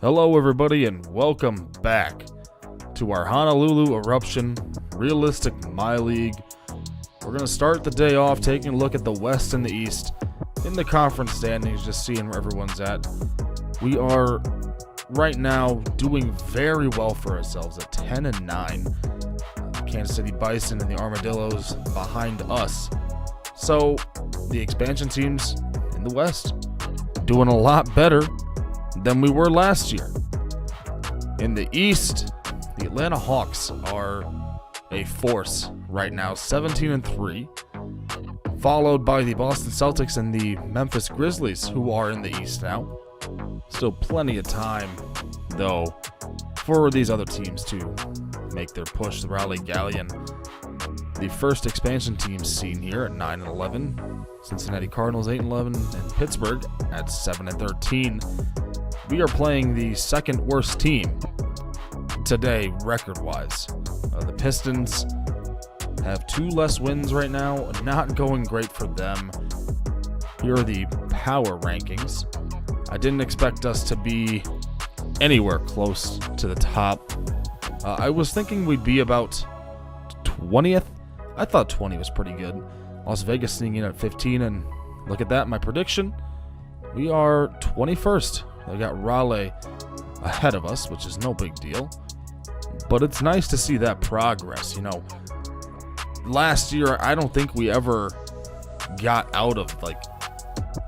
Hello everybody and welcome back to our Honolulu Eruption Realistic MyLeague. We're going to start the day off taking a look at the West and the East in the conference standings, just seeing where everyone's at. We are right now doing very well for ourselves at 10-9. Kansas City Bison and the Armadillos behind us. So the expansion teams in the West doing a lot better than we were last year. In the East, the Atlanta Hawks are a force right now, 17-3, followed by the Boston Celtics and the Memphis Grizzlies, who are in the East now. Still plenty of time, though, for these other teams to make their push. The Raleigh Galleon, the first expansion team seen here at 9-11, Cincinnati Cardinals 8-11, and Pittsburgh at 7-13. We are playing the second worst team today, record-wise. The Pistons have 2 less wins right now, not going great for them. Here are the power rankings. I didn't expect us to be anywhere close to the top. I was thinking we'd be about 20th. I thought 20 was pretty good. Las Vegas sneaking in at 15, and look at that, my prediction. We are 21st. They got Raleigh ahead of us, which is no big deal. But it's nice to see that progress. You know, last year, I don't think we ever got out of, like,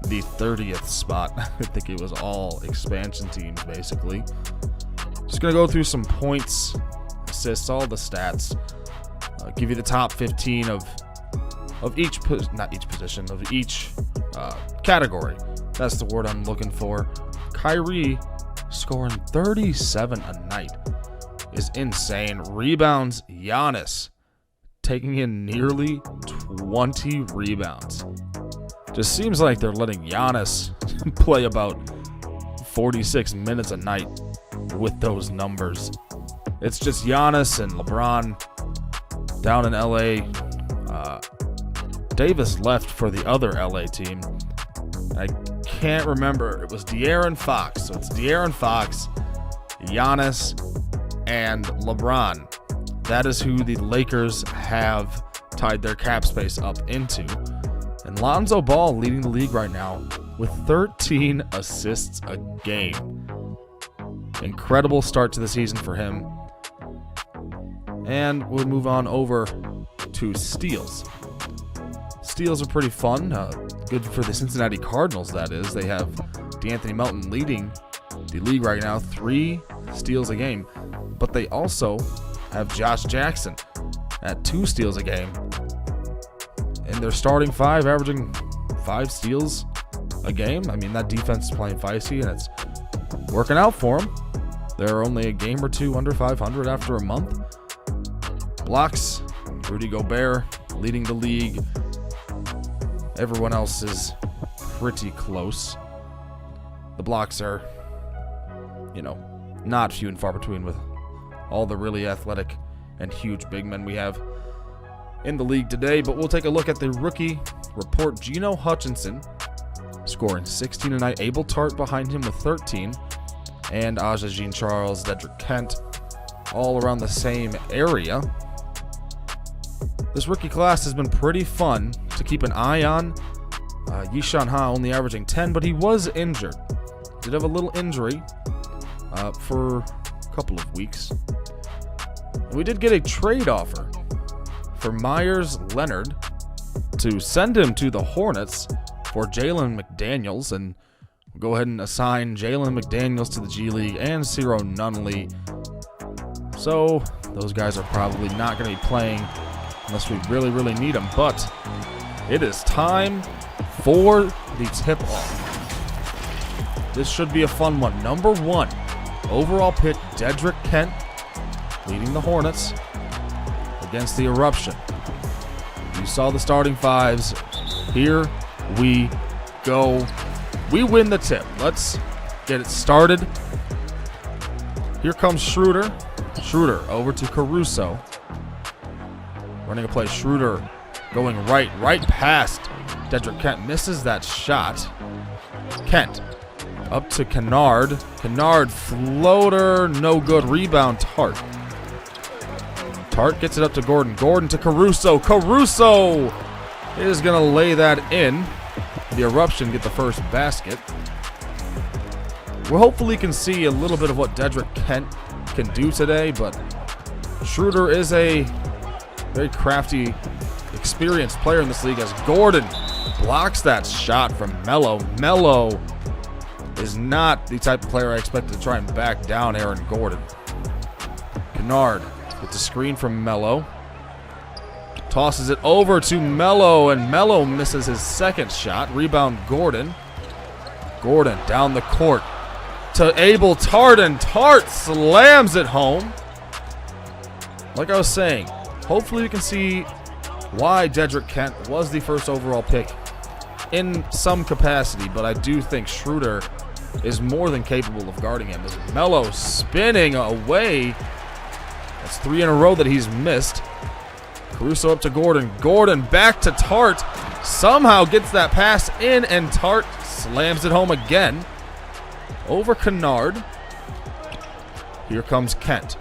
the 30th spot. I think it was all expansion teams, basically. Just going to go through some points, assists, all the stats. Give you the top 15 of each, not each position, of each category. That's the word I'm looking for. Kyrie scoring 37 a night is insane. Rebounds, Giannis taking in nearly 20 rebounds. Just seems like they're letting Giannis play about 46 minutes a night with those numbers. It's just Giannis and LeBron down in LA. Davis left for the other LA team. I can't remember. It was De'Aaron Fox. So it's De'Aaron Fox, Giannis, and LeBron. That is who the Lakers have tied their cap space up into. And Lonzo Ball leading the league right now with 13 assists a game. Incredible start to the season for him. And we'll move on over to steals. Steals are pretty fun. Good for the Cincinnati Cardinals, that is. They have DeAnthony Melton leading the league right now, 3 steals a game. But they also have Josh Jackson at 2 steals a game. And they're starting 5, averaging 5 steals a game. I mean, that defense is playing feisty, and it's working out for them. They're only a game or 2 under 500 after a month. Blocks, Rudy Gobert leading the league. Everyone else is pretty close. The blocks are, not few and far between with all the really athletic and huge big men we have in the league today. But we'll take a look at the rookie report. Geno Hutchinson scoring 16 a night. Abel Tart behind him with 13. And Aja Jean-Charles, Dedrick Kent, all around the same area. This rookie class has been pretty fun to keep an eye on. Yishan Ha only averaging 10, but he was injured. Did have a little injury for a couple of weeks. And we did get a trade offer for Myers Leonard to send him to the Hornets for Jalen McDaniels, and we'll go ahead and assign Jalen McDaniels to the G League and Ciro Nunley. So those guys are probably not going to be playing unless we really, really need them. But it is time for the tip-off. This should be a fun one. Number 1, overall pick, Dedrick Kent, leading the Hornets against the Eruption. You saw the starting 5s. Here we go. We win the tip. Let's get it started. Here comes Schroeder. Schroeder over to Caruso. Running a play, Schroeder going right past Dedrick Kent. Misses that shot. Kent Up to Kennard. Kennard floater, no good. Rebound, Tart. Tart gets it up to Gordon. Gordon to Caruso. Caruso is going to lay that in. The Eruption get the first basket. We hopefully can see a little bit of what Dedrick Kent can do today, but Schroeder is a very crafty, experienced player in this league as Gordon blocks that shot from Melo. Melo is not the type of player I expected to try and back down Aaron Gordon. Kennard gets a screen from Melo. Tosses it over to Melo, and Melo misses his second shot. Rebound Gordon. Gordon down the court to Abel Tart, and Tart slams it home. Like I was saying, hopefully we can see why Dedrick Kent was the first overall pick in some capacity, but I do think Schroeder is more than capable of guarding him. As Melo spinning away. That's 3 in a row that he's missed. Caruso up to Gordon. Gordon back to Tart. Somehow gets that pass in, and Tart slams it home again. Over Kennard. Here comes Kent.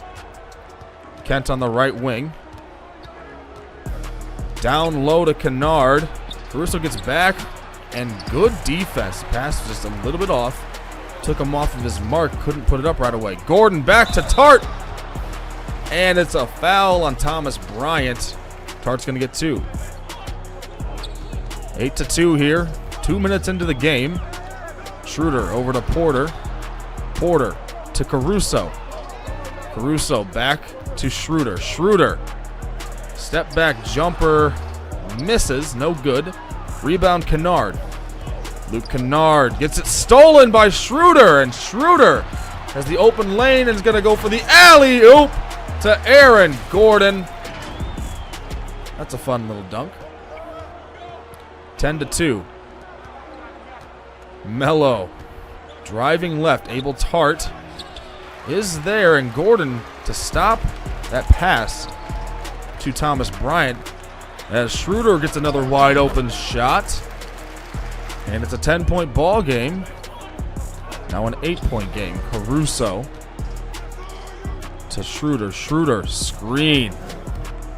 Kent on the right wing. Down low to Kennard. Caruso gets back, and good defense. Pass just a little bit off. Took him off of his mark. Couldn't put it up right away. Gordon back to Tart. And it's a foul on Thomas Bryant. Tart's going to get 2. 8-2 here. 2 minutes into the game. Schroeder over to Porter. Porter to Caruso. Caruso back to Schroeder. Schroeder. Step back jumper. Misses. No good. Rebound Kennard. Luke Kennard gets it stolen by Schroeder. And Schroeder has the open lane and is going to go for the alley-oop to Aaron Gordon. That's a fun little dunk. 10-2. Melo driving left. Abel Tart is there, and Gordon to stop that pass to Thomas Bryant as Schroeder gets another wide open shot. And it's a 10-point ball game. Now an 8-point game. Caruso to Schroeder. Schroeder screen.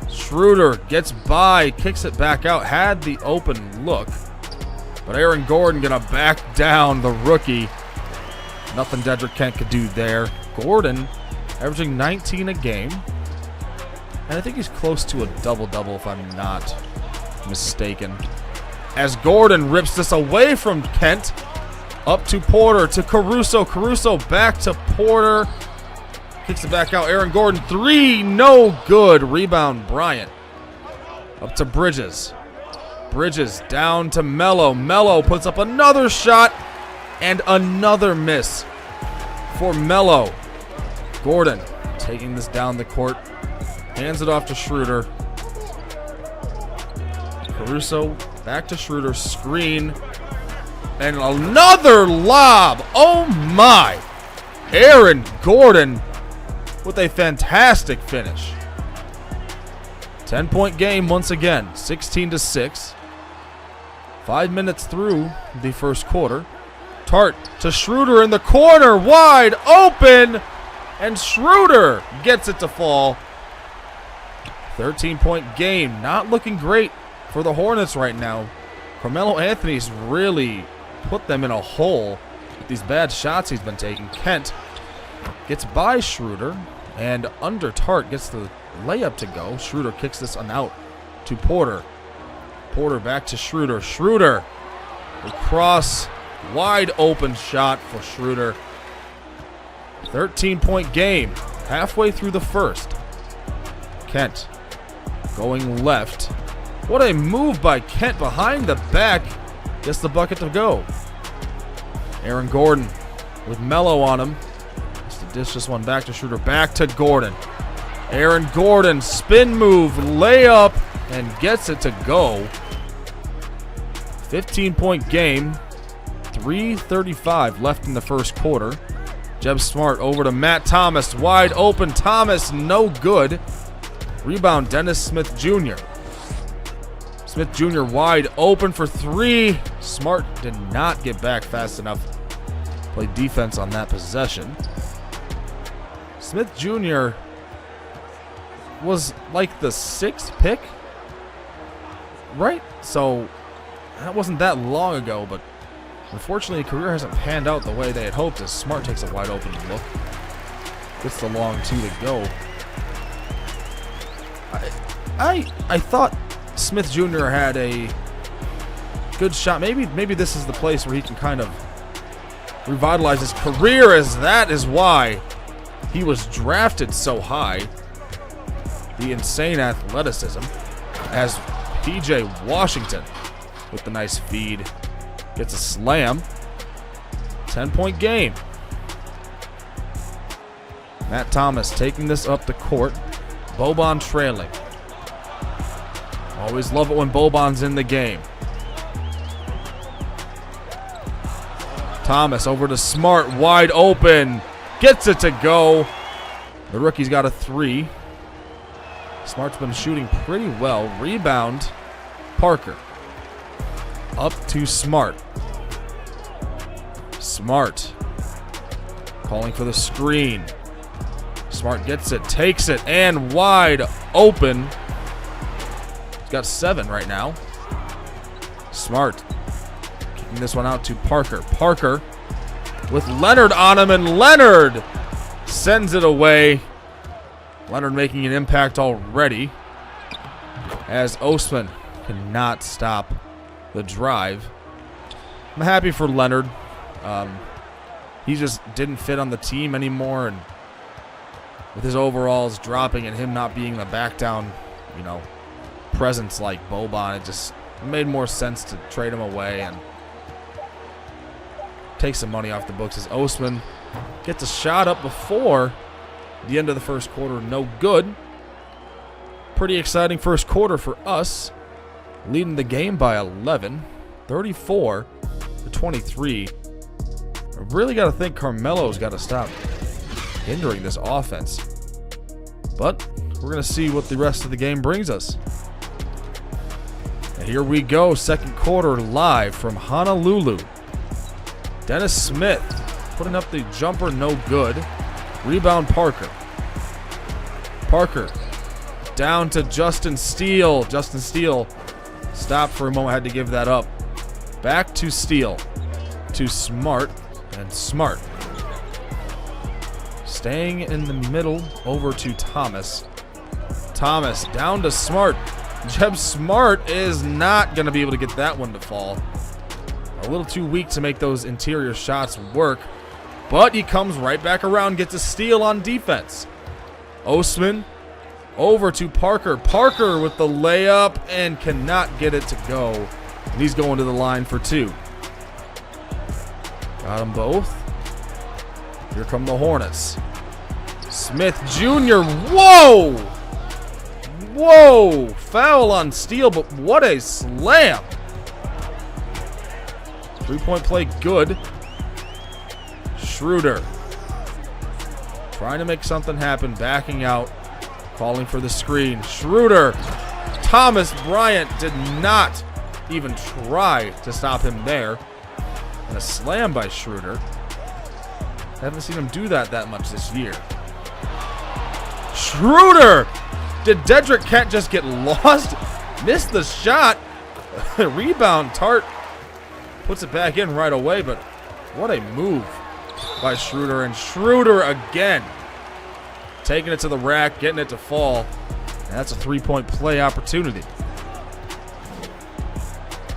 Schroeder gets by, kicks it back out, had the open look. But Aaron Gordon gonna back down the rookie. Nothing Dedrick Kent could do there. Gordon averaging 19 a game. And I think he's close to a double-double if I'm not mistaken. As Gordon rips this away from Kent. Up to Porter, to Caruso. Caruso back to Porter. Kicks it back out. Aaron Gordon, 3, no good. Rebound Bryant. Up to Bridges. Bridges down to Melo. Melo puts up another shot and another miss for Melo. Gordon taking this down the court. Hands it off to Schroeder. Caruso back to Schroeder. Screen. And another lob. Oh my. Aaron Gordon with a fantastic finish. 10-point game once again. 16-6. 5 minutes through the first quarter. Tart to Schroeder in the corner. Wide open. And Schroeder gets it to fall. 13-point game. Not looking great for the Hornets right now. Carmelo Anthony's really put them in a hole with these bad shots he's been taking. Kent gets by Schroeder, and under Tart gets the layup to go. Schroeder kicks this one out to Porter. Porter back to Schroeder. Schroeder across, wide open shot for Schroeder. 13-point game, halfway through the first. Kent going left. What a move by Kent behind the back. Gets the bucket to go. Aaron Gordon with Melo on him. Has to dish this one back to Schroeder. Back to Gordon. Aaron Gordon, spin move, layup, and gets it to go. 15-point game. 3:35 left in the first quarter. Jeb Smart over to Matt Thomas. Wide open. Thomas, no good. Rebound, Dennis Smith Jr. Smith Jr. wide open for 3. Smart did not get back fast enough. play defense on that possession. Smith Jr. was like the 6th pick, right? So that wasn't that long ago, but unfortunately, career hasn't panned out the way they had hoped as Smart takes a wide open look. Gets the long 2 to go. I thought Smith Jr. had a good shot. Maybe this is the place where he can kind of revitalize his career, as that is why he was drafted so high. The insane athleticism, as PJ Washington with the nice feed gets a slam. 10-point game. Matt Thomas taking this up the court. Boban trailing. Always love it when Boban's in the game. Thomas over to Smart, wide open. Gets it to go. The rookie's got a 3. Smart's been shooting pretty well. Rebound, Parker. Up to Smart. Smart calling for the screen. Smart gets it, takes it, and wide open. He's got 7 right now. Smart kicking this one out to Parker. Parker with Leonard on him, and Leonard sends it away. Leonard making an impact already, as Osman cannot stop the drive. I'm happy for Leonard. He just didn't fit on the team anymore, and with his overalls dropping and him not being the back down, presence like Boban, it just made more sense to trade him away and take some money off the books, as Osman gets a shot up before the end of the first quarter. No good. Pretty exciting first quarter for us. Leading the game by 11, 34-23. I really got to think Carmelo's got to stop hindering this offense. But we're going to see what the rest of the game brings us. And here we go, second quarter live from Honolulu. Dennis Smith putting up the jumper, no good. Rebound Parker. Parker down to Justin Steele. Justin Steele stopped for a moment, had to give that up. Back to Steele. To Smart. And Smart staying in the middle over to Thomas. Thomas down to Smart. Jeb Smart is not going to be able to get that one to fall. A little too weak to make those interior shots work. But he comes right back around, gets a steal on defense. Osman over to Parker. Parker with the layup and cannot get it to go. And he's going to the line for 2. Got them both. Here come the Hornets. Smith Jr. Whoa! Whoa! Foul on Steele, but what a slam. 3-point play good. Schroeder trying to make something happen, backing out, calling for the screen. Schroeder. Thomas Bryant did not even try to stop him there. And a slam by Schroeder. I haven't seen him do that much this year. Schroeder! Did Dedrick Kent just get lost? Missed the shot. Rebound. Tart puts it back in right away, but what a move by Schroeder. And Schroeder again. Taking it to the rack, getting it to fall. And that's a 3-point play opportunity.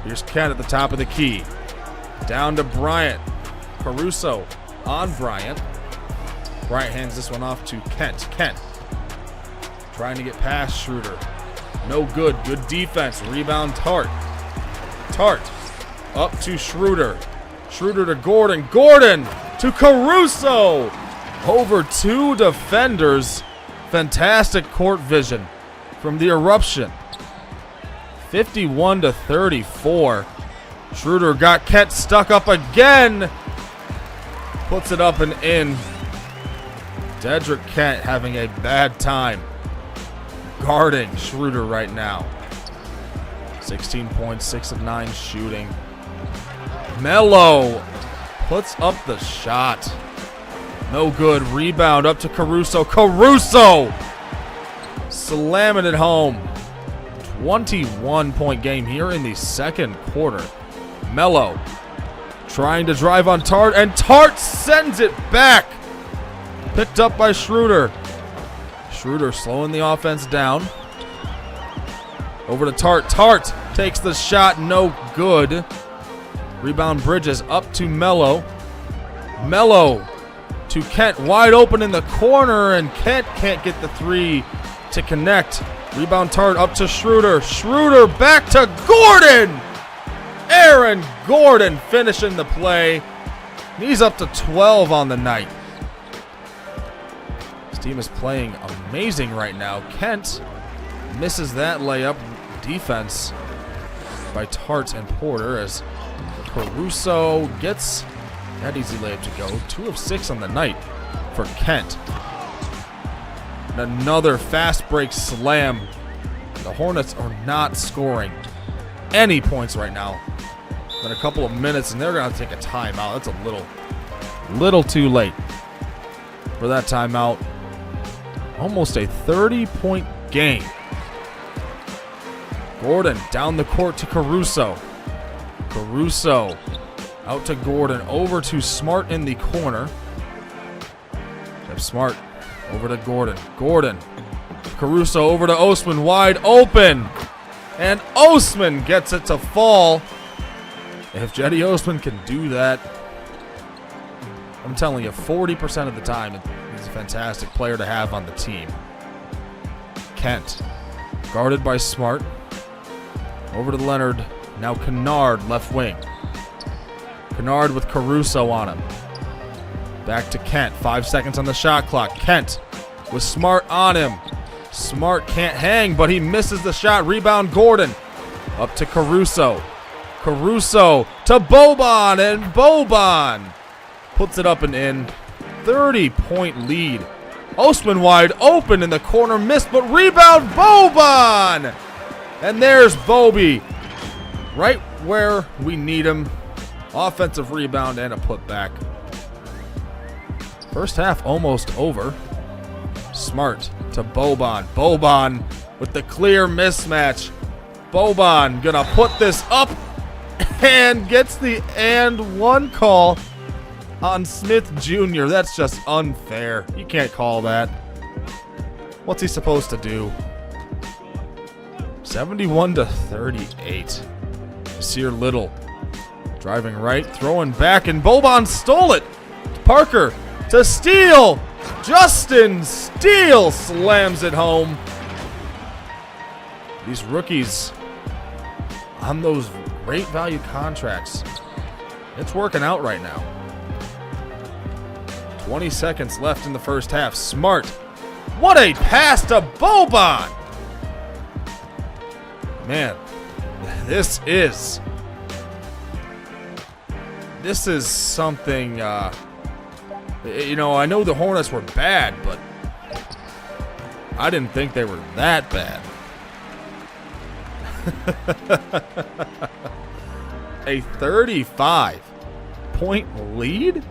Here's Kent at the top of the key. Down to Bryant. Caruso on Bryant. Bryant hands this one off to Kent. Kent trying to get past Schroeder. No good. Good defense. Rebound Tart. Tart up to Schroeder. Schroeder to Gordon. Gordon to Caruso. Over 2 defenders. Fantastic court vision from the Eruption. 51-34. Schroeder got Kent stuck up again. Puts it up and in. Dedrick Kent having a bad time guarding Schroeder right now. 16 points, 6 of 9 shooting. Melo puts up the shot. No good. Rebound up to Caruso. Caruso slamming it home. 21-point game here in the second quarter. Melo trying to drive on Tart, and Tart sends it back. Picked up by Schroeder. Schroeder slowing the offense down. Over to Tart. Tart takes the shot. No good. Rebound Bridges up to Melo. Melo to Kent. Wide open in the corner, and Kent can't get the three to connect. Rebound Tart up to Schroeder. Schroeder back to Gordon. Aaron Gordon finishing the play. He's up to 12 on the night. His team is playing amazing right now. Kent misses that layup. Defense by Tart and Porter as Caruso gets that easy layup to go. 2 of 6 on the night for Kent. And another fast break slam. The Hornets are not scoring any points right now. In a couple of minutes, and they're going to take a timeout. That's a little too late for that timeout. Almost a 30-point game. Gordon down the court to Caruso. Caruso out to Gordon. Over to Smart in the corner. Smart over to Gordon. Gordon. Caruso over to Osman. Wide open. And Osman gets it to fall. If Jetty Osman can do that, I'm telling you, 40% of the time, he's a fantastic player to have on the team. Kent, guarded by Smart. Over to Leonard. Now Kennard, left wing. Kennard with Caruso on him. Back to Kent. 5 seconds on the shot clock. Kent with Smart on him. Smart can't hang, but he misses the shot. Rebound Gordon. Up to Caruso. Caruso to Boban, and Boban puts it up and in. 30-point lead. Osman wide open in the corner. Missed, but rebound Boban. And there's Bobby. Right where we need him. Offensive rebound and a putback. First half almost over. Smart to Boban. Boban with the clear mismatch. Boban gonna put this up and gets the and one call on Smith Jr. That's just unfair. You can't call that. What's he supposed to do? 71-38. Sear Little driving right, throwing back, and Boban stole it. Parker to Steele. Justin Steele slams it home. These rookies on those great value contracts, it's working out right now. 20 seconds left in the first half. Smart. What a pass to Boban. Man, this is something, you know, I know the Hornets were bad, but I didn't think they were that bad. A 35-point lead?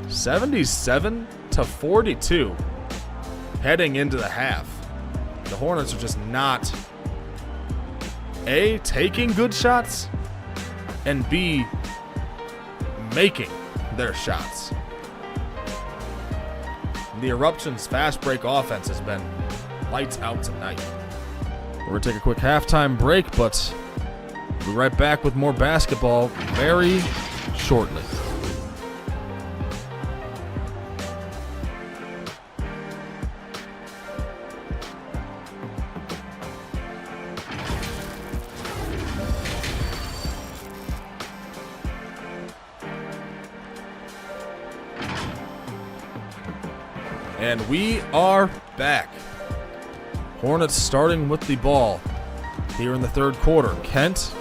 77-42 heading into the half. The Hornets are just not A, taking good shots, and B, making their shots. The Eruption's fast break offense has been lights out tonight. We're going to take a quick halftime break, but we'll be right back with more basketball very shortly. And we are back. Hornets starting with the ball here in the third quarter. Kent,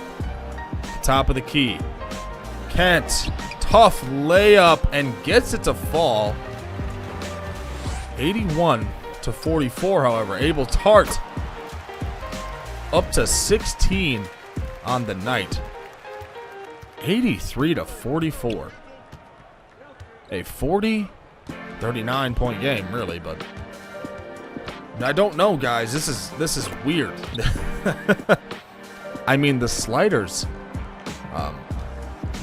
top of the key. Kent, tough layup and gets it to fall. 81-44, however. Abel Tart up to 16 on the night. 83-44. A 39 point game, really, but I don't know, guys. This is weird. I mean, the sliders,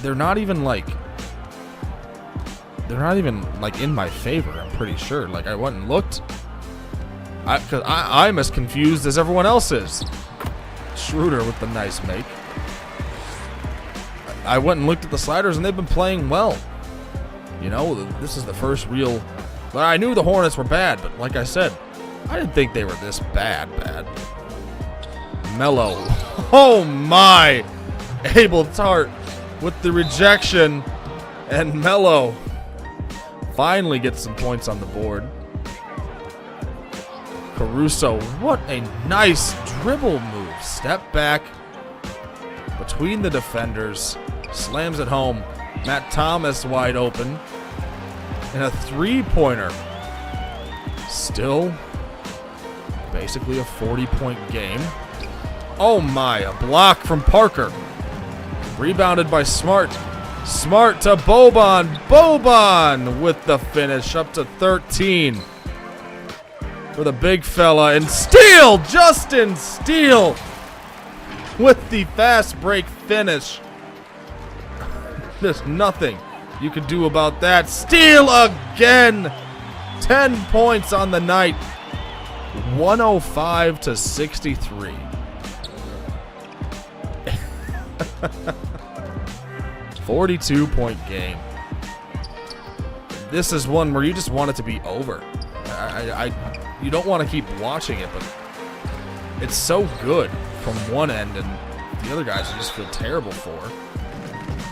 they're not even like in my favor. I'm pretty sure. Like, I went and looked. Because I'm as confused as everyone else is. Schroeder with the nice make. I went and looked at the sliders, and they've been playing well. You know, this is the first real... Well, I knew the Hornets were bad, but like I said, I didn't think they were this bad. Melo. Oh, my! Abel Tart with the rejection. And Melo finally gets some points on the board. Caruso, what a nice dribble move. Step back between the defenders. Slams it home. Matt Thomas wide open. And a three-pointer. Still basically a 40-point game. Oh my, a block from Parker. Rebounded by Smart. Smart to Boban. Boban with the finish up to 13. For the big fella. And Steele! Justin Steele! With the fast break finish. There's nothing you can do about that. Steele again! 10 points on the night. 105-63. 42-point game. This is one where you just want it to be over. You don't want to keep watching it, but it's so good from one end, and the other guys you just feel terrible for.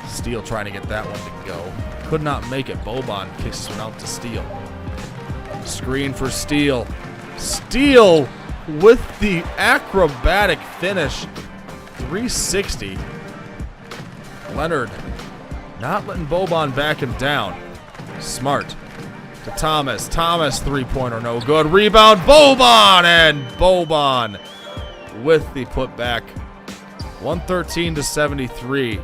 Steele trying to get that one to go. Could not make it. Boban kicks this one out to Steele. Screen for Steele. Steele with the acrobatic finish. 360. Leonard not letting Boban back him down. Smart to Thomas. Thomas three-pointer no good. Rebound Boban, and Boban with the putback. 113-73.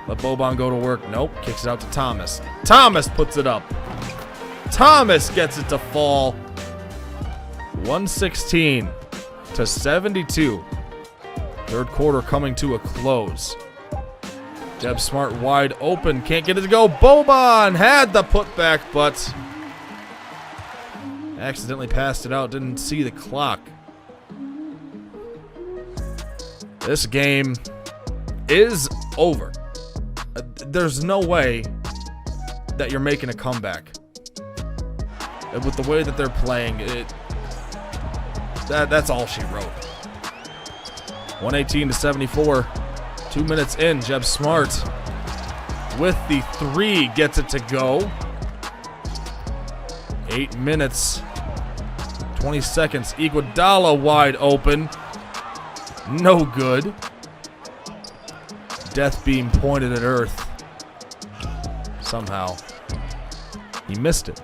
Let Boban go to work. Nope. Kicks it out to Thomas. Thomas puts it up. Thomas gets it to fall. 116-72. Third quarter coming to a close. Jeb Smart wide open. Can't get it to go. Boban had the putback, but accidentally passed it out. Didn't see the clock. This game is over. There's no way that you're making a comeback. With the way that they're playing, that's all she wrote. 118-74. 2 minutes in, Jeb Smart with the three gets it to go. 8 minutes, 20 seconds. Iguodala wide open. No good. Death beam pointed at Earth. Somehow he missed it.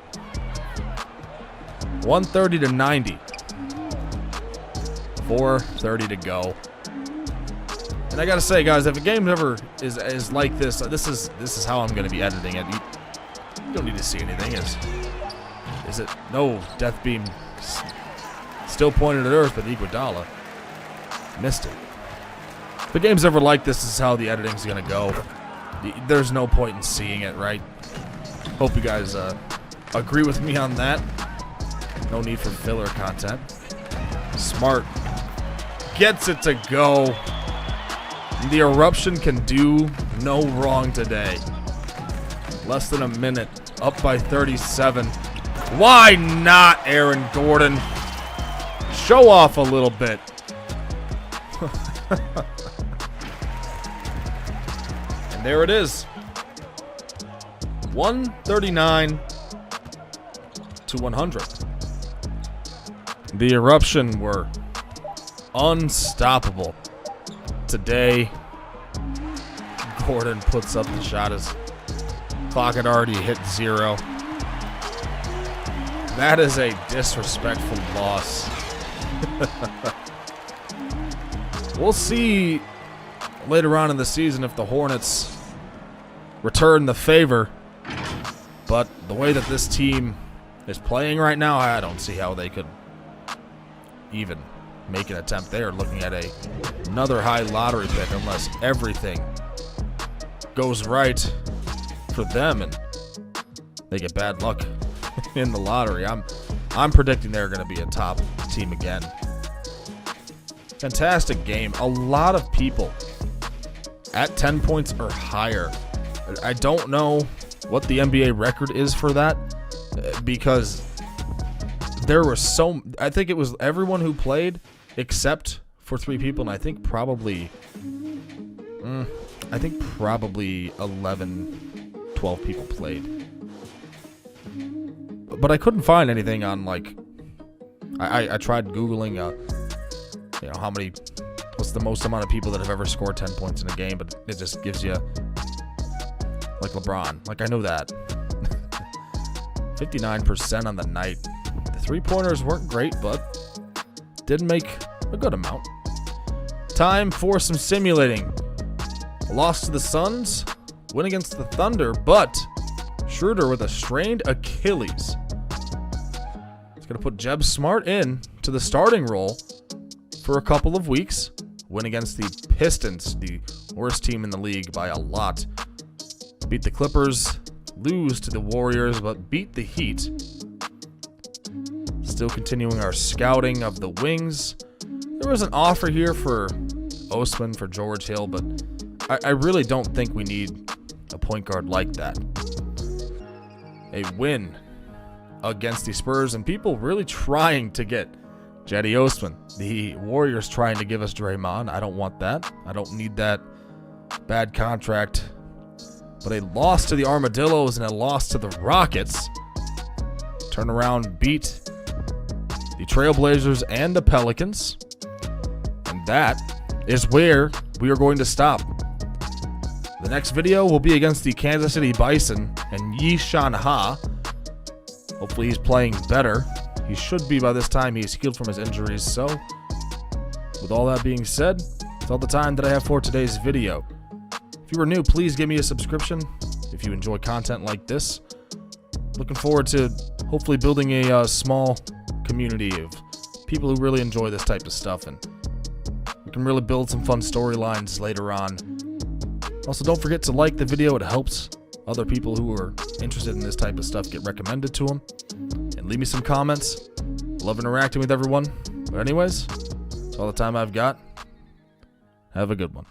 130-90. 4:30 to go. And I gotta say, guys, if a game ever is like this, this is how I'm gonna be editing it. You don't need to see anything. Is it no death beam? Still pointed at Earth, but Iguodala missed it. If the game's ever like this is how the editing's gonna go. There's no point in seeing it, right? Hope you guys agree with me on that. No need for filler content. Smart gets it to go. The eruption can do no wrong today. Less than a minute, up by 37. Why not, Aaron Gordon? Show off a little bit. And there it is. 139-100. The eruption were unstoppable. Today, Gordon puts up the shot. His clock had already hit 0. That is a disrespectful loss. We'll see later on in the season if the Hornets return the favor. But the way that this team is playing right now, I don't see how they could even make an attempt. They are looking at another high lottery pick unless everything goes right for them and they get bad luck in the lottery. I'm predicting they're going to be a top team again. Fantastic game. A lot of people at 10 points or higher. I don't know what the NBA record is for that because there were I think it was everyone who played except for 3 people, and I think probably 11, 12 people played. But I couldn't find anything on, like, I tried Googling, what's the most amount of people that have ever scored 10 points in a game, but it just gives you, like, LeBron. Like, I know that. 59% on the night. The three-pointers weren't great, but did make a good amount. Time for some simulating. A loss to the Suns, win against the Thunder, but Schroeder with a strained Achilles. He's going to put Jeb Smart in to the starting role for a couple of weeks. Win against the Pistons, the worst team in the league by a lot. Beat the Clippers, lose to the Warriors, but beat the Heat. Still continuing our scouting of the wings. There was an offer here for Osman, for George Hill, but I really don't think we need a point guard like that. A win against the Spurs, and people really trying to get Cedi Osman. The Warriors trying to give us Draymond. I don't want that. I don't need that bad contract. But a loss to the Armadillos and a loss to the Rockets. Turn around, beat the Trailblazers and the Pelicans. And that is where we are going to stop. The next video will be against the Kansas City Bison and Yishan Ha. Hopefully he's playing better. He should be by this time. He's healed from his injuries. So, with all that being said, that's all the time that I have for today's video. If you are new, please give me a subscription if you enjoy content like this. Looking forward to hopefully building a small community of people who really enjoy this type of stuff, and we can really build some fun storylines later on. Also, don't forget to like the video. It helps other people who are interested in this type of stuff get recommended to them. And leave me some comments. Love interacting with everyone. But anyways, that's all the time I've got. Have a good one.